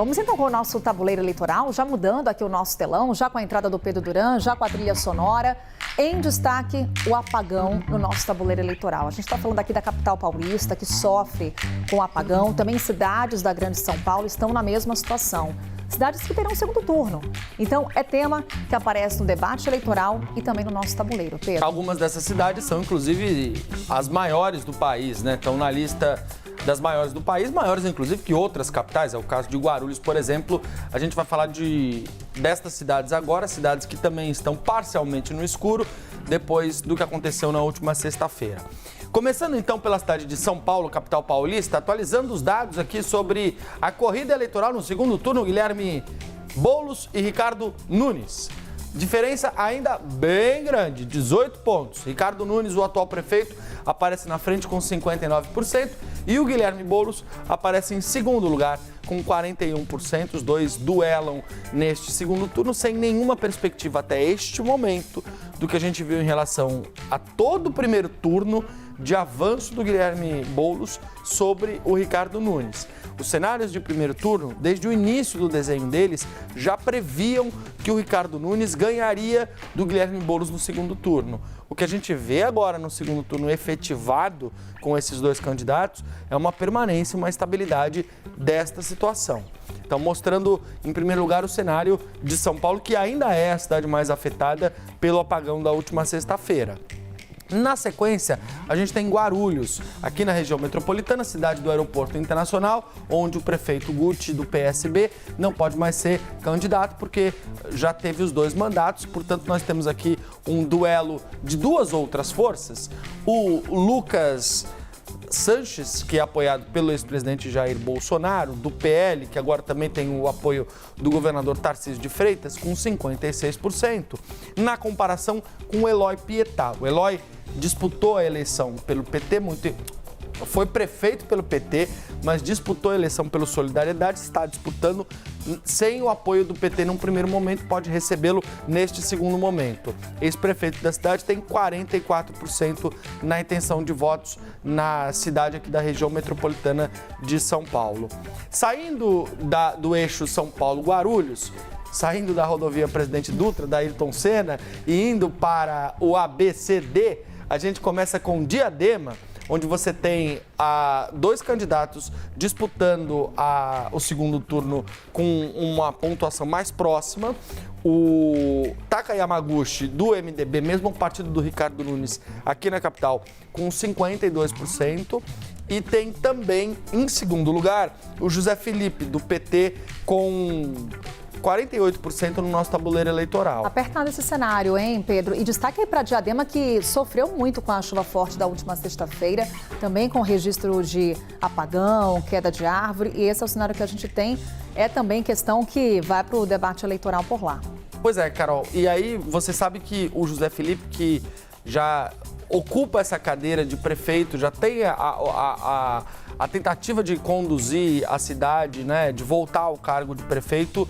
Vamos então com o nosso tabuleiro eleitoral, já mudando aqui o nosso telão, já com a entrada do Pedro Duran, já com a trilha sonora. Em destaque, o apagão no nosso tabuleiro eleitoral. A gente está falando aqui da capital paulista, que sofre com o apagão. Também cidades da Grande São Paulo estão na mesma situação. Cidades que terão segundo turno. Então, é tema que aparece no debate eleitoral e também no nosso tabuleiro. Pedro. Algumas dessas cidades são, inclusive, as maiores do país, né? Estão na lista das maiores do país, maiores, inclusive, que outras capitais. É o caso de Guarulhos, por exemplo. A gente vai falar destas cidades agora, cidades que também estão parcialmente no escuro, depois do que aconteceu na última sexta-feira. Começando então pela cidade de São Paulo, capital paulista, atualizando os dados aqui sobre a corrida eleitoral no segundo turno, Guilherme Boulos e Ricardo Nunes. Diferença ainda bem grande, 18 pontos. Ricardo Nunes, o atual prefeito, aparece na frente com 59% e o Guilherme Boulos aparece em segundo lugar com 41%. Os dois duelam neste segundo turno sem nenhuma perspectiva até este momento do que a gente viu em relação a todo o primeiro turno de avanço do Guilherme Boulos sobre o Ricardo Nunes. Os cenários de primeiro turno, desde o início do desenho deles, já previam que o Ricardo Nunes ganharia do Guilherme Boulos no segundo turno. O que a gente vê agora no segundo turno efetivado com esses dois candidatos é uma permanência, uma estabilidade desta situação. Então, mostrando, em primeiro lugar, o cenário de São Paulo, que ainda é a cidade mais afetada pelo apagão da última sexta-feira. Na sequência, a gente tem Guarulhos, aqui na região metropolitana, cidade do aeroporto internacional, onde o prefeito Guti, do PSB, não pode mais ser candidato, porque já teve os dois mandatos. Portanto, nós temos aqui um duelo de duas outras forças. O Lucas Sanches, que é apoiado pelo ex-presidente Jair Bolsonaro, do PL, que agora também tem o apoio do governador Tarcísio de Freitas, com 56%, na comparação com o Eloy Pietá. O Eloy disputou a eleição pelo PT, foi prefeito pelo PT, mas disputou a eleição pelo Solidariedade, está disputando sem o apoio do PT num primeiro momento, pode recebê-lo neste segundo momento. Ex-prefeito da cidade tem 44% na intenção de votos na cidade aqui da região metropolitana de São Paulo. Saindo do eixo São Paulo-Guarulhos, saindo da rodovia Presidente Dutra, da Ayrton Senna, e indo para o ABCD, a gente começa com Diadema, onde você tem dois candidatos disputando o segundo turno com uma pontuação mais próxima. O Taka Yamaguchi, do MDB, mesmo partido do Ricardo Nunes, aqui na capital, com 52%. E tem também, em segundo lugar, o José Felipe, do PT, com 48% no nosso tabuleiro eleitoral. Apertado esse cenário, hein, Pedro? E destaque aí para Diadema, que sofreu muito com a chuva forte da última sexta-feira, também com registro de apagão, queda de árvore, e esse é o cenário que a gente tem. É também questão que vai para o debate eleitoral por lá. Pois é, Carol. E aí você sabe que o José Felipe, que já ocupa essa cadeira de prefeito, já tem a tentativa de conduzir a cidade, né, de voltar ao cargo de prefeito,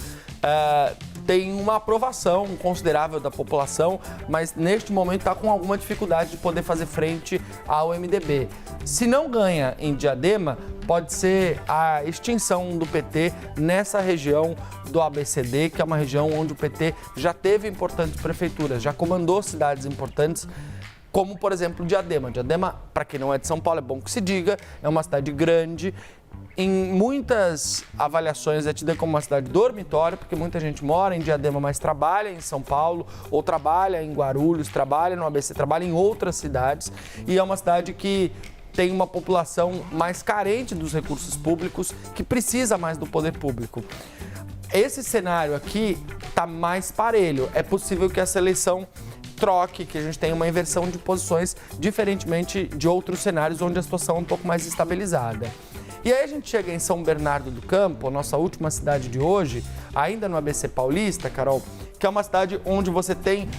tem uma aprovação considerável da população, mas neste momento está com alguma dificuldade de poder fazer frente ao MDB. Se não ganha em Diadema, pode ser a extinção do PT nessa região do ABCD, que é uma região onde o PT já teve importantes prefeituras, já comandou cidades importantes, como, por exemplo, Diadema. Diadema, para quem não é de São Paulo, é bom que se diga, é uma cidade grande. Em muitas avaliações é tida como uma cidade dormitório, porque muita gente mora em Diadema, mas trabalha em São Paulo, ou trabalha em Guarulhos, trabalha no ABC, trabalha em outras cidades. E é uma cidade que tem uma população mais carente dos recursos públicos, que precisa mais do poder público. Esse cenário aqui está mais parelho. É possível que essa eleição troque, que a gente tenha uma inversão de posições, diferentemente de outros cenários onde a situação é um pouco mais estabilizada. E aí a gente chega em São Bernardo do Campo, a nossa última cidade de hoje, ainda no ABC Paulista, Carol, que é uma cidade onde você tem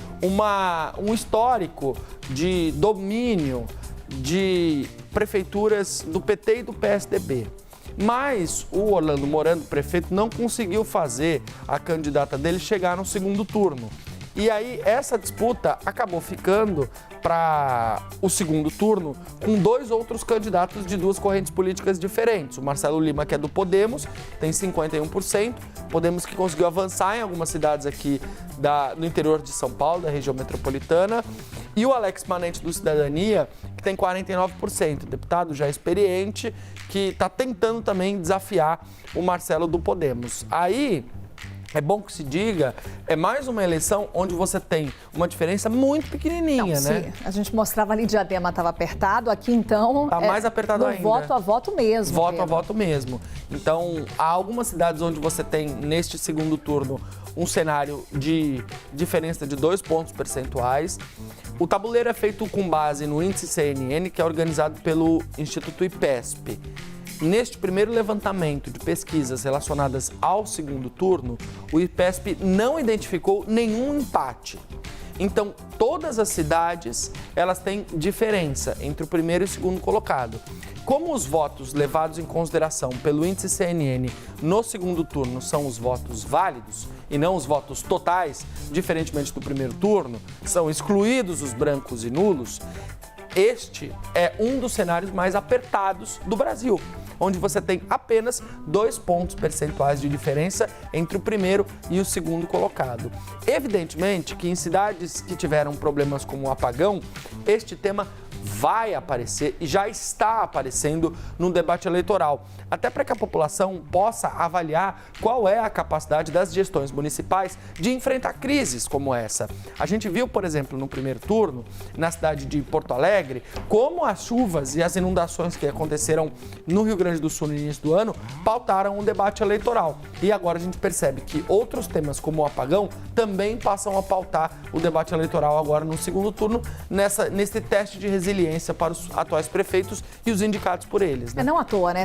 um histórico de domínio de prefeituras do PT e do PSDB. Mas o Orlando Morando, prefeito, não conseguiu fazer a candidata dele chegar no segundo turno. E aí essa disputa acabou ficando para o segundo turno com dois outros candidatos de duas correntes políticas diferentes. O Marcelo Lima, que é do Podemos, tem 51%. Podemos que conseguiu avançar em algumas cidades aqui do interior de São Paulo, da região metropolitana. E o Alex Manente, do Cidadania, que tem 49%. Deputado já experiente, que está tentando também desafiar o Marcelo do Podemos. Aí, é bom que se diga, é mais uma eleição onde você tem uma diferença muito pequenininha, né? A gente mostrava ali, Diadema estava apertado, aqui então... Está mais apertado ainda. Voto a voto mesmo. Voto a voto mesmo. Então, há algumas cidades onde você tem, neste segundo turno, um cenário de diferença de 2 pontos percentuais. O tabuleiro é feito com base no índice CNN, que é organizado pelo Instituto IPESP. Neste primeiro levantamento de pesquisas relacionadas ao segundo turno, o IPESP não identificou nenhum empate. Então, todas as cidades, elas têm diferença entre o primeiro e o segundo colocado. Como os votos levados em consideração pelo índice CNN no segundo turno são os votos válidos e não os votos totais, diferentemente do primeiro turno, são excluídos os brancos e nulos, este é um dos cenários mais apertados do Brasil, onde você tem apenas 2 pontos percentuais de diferença entre o primeiro e o segundo colocado. Evidentemente que em cidades que tiveram problemas como o apagão, este tema vai aparecer e já está aparecendo no debate eleitoral, até para que a população possa avaliar qual é a capacidade das gestões municipais de enfrentar crises como essa. A gente viu, por exemplo, no primeiro turno, na cidade de Porto Alegre, como as chuvas e as inundações que aconteceram no Rio Grande do Sul no início do ano pautaram o debate eleitoral. E agora a gente percebe que outros temas como o apagão também passam a pautar o debate eleitoral agora no segundo turno, nesse teste de resiliência para os atuais prefeitos e os indicados por eles, né? É não à toa, né?